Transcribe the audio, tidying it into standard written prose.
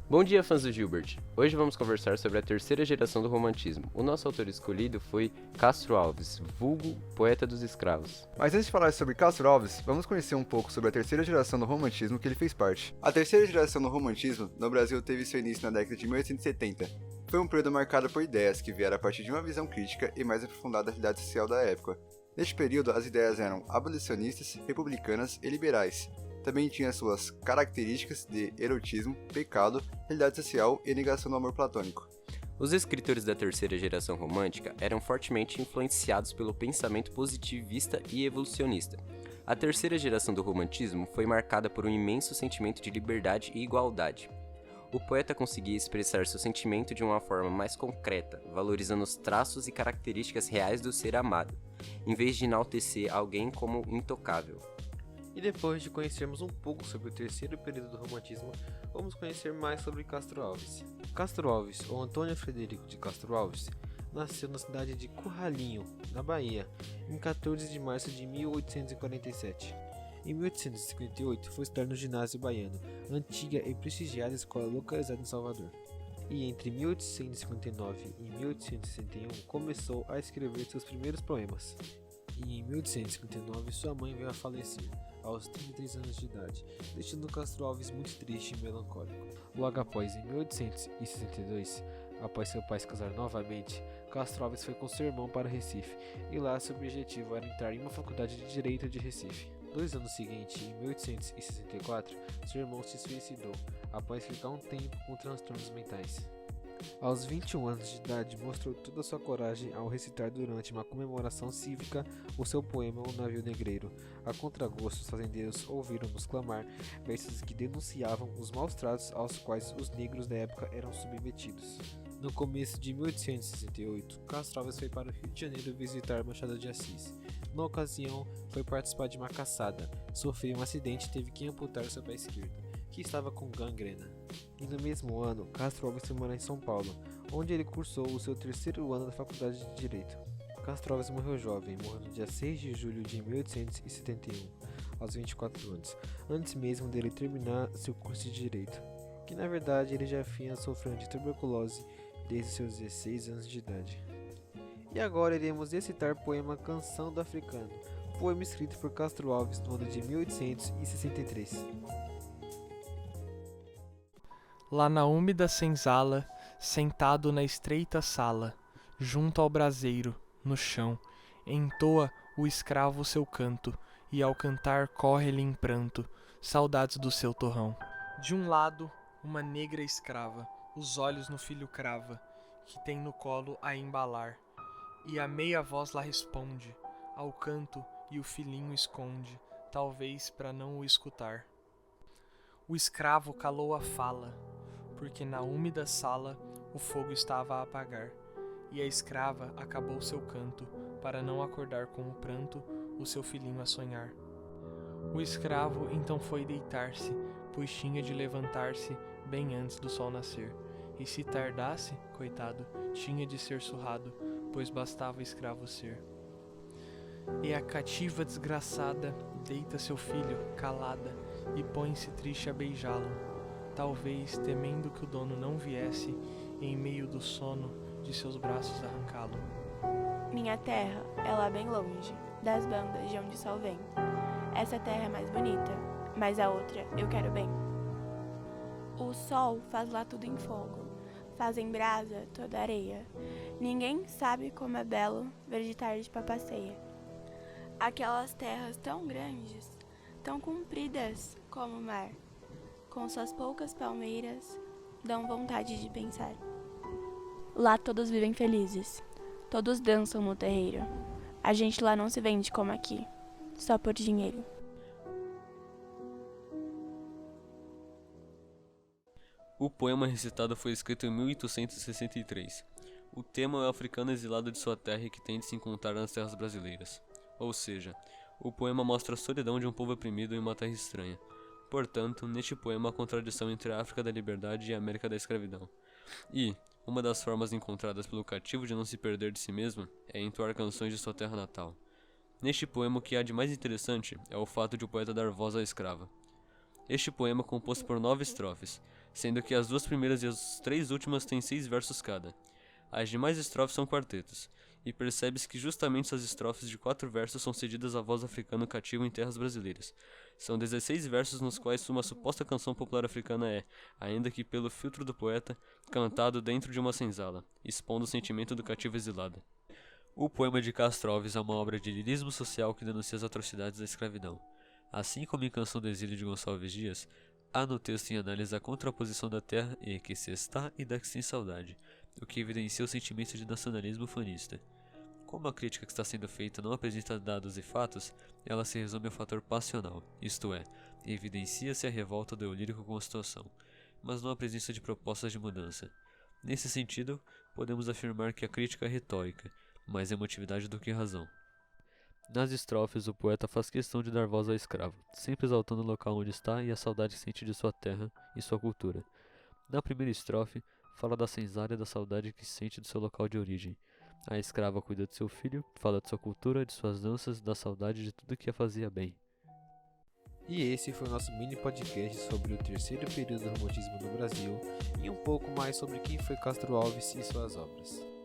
Bom dia, fãs do Gilbert! Hoje vamos conversar sobre a terceira geração do romantismo. O nosso autor escolhido foi Castro Alves, vulgo poeta dos escravos. Mas antes de falar sobre Castro Alves, vamos conhecer um pouco sobre a terceira geração do romantismo que ele fez parte. A terceira geração do romantismo no Brasil teve seu início na década de 1870. Foi um período marcado por ideias que vieram a partir de uma visão crítica e mais aprofundada da realidade social da época. Neste período, as ideias eram abolicionistas, republicanas e liberais. Também tinha suas características de erotismo, pecado, realidade social e negação do amor platônico. Os escritores da terceira geração romântica eram fortemente influenciados pelo pensamento positivista e evolucionista. A terceira geração do romantismo foi marcada por um imenso sentimento de liberdade e igualdade. O poeta conseguia expressar seu sentimento de uma forma mais concreta, valorizando os traços e características reais do ser amado, em vez de enaltecer alguém como intocável. E depois de conhecermos um pouco sobre o terceiro período do romantismo, vamos conhecer mais sobre Castro Alves. Castro Alves, ou Antônio Frederico de Castro Alves, nasceu na cidade de Curralinho, na Bahia, em 14 de março de 1847. Em 1858, foi estudar no Ginásio Baiano, antiga e prestigiada escola localizada em Salvador. E entre 1859 e 1861 começou a escrever seus primeiros poemas. E em 1859 sua mãe veio a falecer, aos 33 anos de idade, deixando Castro Alves muito triste e melancólico. Logo após, em 1862, após seu pai se casar novamente, Castro Alves foi com seu irmão para Recife, e lá seu objetivo era entrar em uma faculdade de Direito de Recife. 2 anos seguintes, em 1864, seu irmão se suicidou, após ficar um tempo com transtornos mentais. Aos 21 anos de idade, mostrou toda sua coragem ao recitar durante uma comemoração cívica o seu poema O Navio Negreiro. A contragosto, os fazendeiros ouviram-nos clamar versos que denunciavam os maus tratos aos quais os negros da época eram submetidos. No começo de 1868, Castro Alves foi para o Rio de Janeiro visitar Machado de Assis. Na ocasião, foi participar de uma caçada, sofreu um acidente e teve que amputar seu pé esquerdo, que estava com gangrena. E no mesmo ano, Castro Alves foi morar em São Paulo, onde ele cursou o seu terceiro ano da Faculdade de Direito. Castro Alves morreu jovem, morreu no dia 6 de julho de 1871, aos 24 anos, antes mesmo dele terminar seu curso de Direito, que na verdade ele já vinha sofrendo de tuberculose desde seus 16 anos de idade. E agora iremos recitar o poema Canção do Africano, poema escrito por Castro Alves no ano de 1863. Lá na úmida senzala, sentado na estreita sala, junto ao braseiro, no chão, entoa o escravo seu canto, e ao cantar corre-lhe em pranto, saudades do seu torrão. De um lado, uma negra escrava, os olhos no filho crava, que tem no colo a embalar, e a meia voz lá responde, ao canto e o filhinho esconde, talvez para não o escutar. O escravo calou a fala, porque na úmida sala o fogo estava a apagar, e a escrava acabou seu canto, para não acordar com o pranto o seu filhinho a sonhar. O escravo então foi deitar-se, pois tinha de levantar-se bem antes do sol nascer, e se tardasse, coitado, tinha de ser surrado, pois bastava escravo ser. E a cativa desgraçada deita seu filho, calada, e põe-se triste a beijá-lo, talvez temendo que o dono não viesse, em meio do sono, de seus braços arrancá-lo. Minha terra é lá bem longe, das bandas de onde o sol vem. Essa terra é mais bonita, mas a outra eu quero bem. O sol faz lá tudo em fogo, faz em brasa toda a areia. Ninguém sabe como é belo ver de tarde papaceia. Aquelas terras tão grandes, tão compridas como o mar, com suas poucas palmeiras, dão vontade de pensar. Lá todos vivem felizes, todos dançam no terreiro. A gente lá não se vende como aqui, só por dinheiro. O poema recitado foi escrito em 1863. O tema é o africano exilado de sua terra e que tem de se encontrar nas terras brasileiras. Ou seja, o poema mostra a solidão de um povo oprimido em uma terra estranha. Portanto, neste poema há contradição entre a África da liberdade e a América da escravidão. E, uma das formas encontradas pelo cativo de não se perder de si mesmo é entoar canções de sua terra natal. Neste poema o que há de mais interessante é o fato de o poeta dar voz à escrava. Este poema, composto por 9 estrofes, sendo que as 2 primeiras e as 3 últimas têm 6 versos cada. As demais estrofes são quartetos, e percebe-se que justamente essas estrofes de 4 versos são cedidas à voz africana cativa em terras brasileiras. São 16 versos nos quais uma suposta canção popular africana é, ainda que pelo filtro do poeta, cantado dentro de uma senzala, expondo o sentimento do cativo exilado. O poema de Castro Alves é uma obra de lirismo social que denuncia as atrocidades da escravidão. Assim como em Canção do Exílio de Gonçalves Dias, há no texto em análise a contraposição da terra e que se está e da que se tem saudade, o que evidencia o sentimento de nacionalismo fanista. Como a crítica que está sendo feita não apresenta dados e fatos, ela se resume ao fator passional, isto é, evidencia-se a revolta do eu lírico com a situação, mas não a presença de propostas de mudança. Nesse sentido, podemos afirmar que a crítica é retórica, mais emotividade do que razão. Nas estrofes, o poeta faz questão de dar voz ao escravo, sempre exaltando o local onde está e a saudade que sente de sua terra e sua cultura. Na primeira estrofe, fala da senzala e da saudade que sente do seu local de origem. A escrava cuida de seu filho, fala de sua cultura, de suas danças, da saudade de tudo que a fazia bem. E esse foi o nosso mini podcast sobre o terceiro período do romantismo no Brasil e um pouco mais sobre quem foi Castro Alves e suas obras.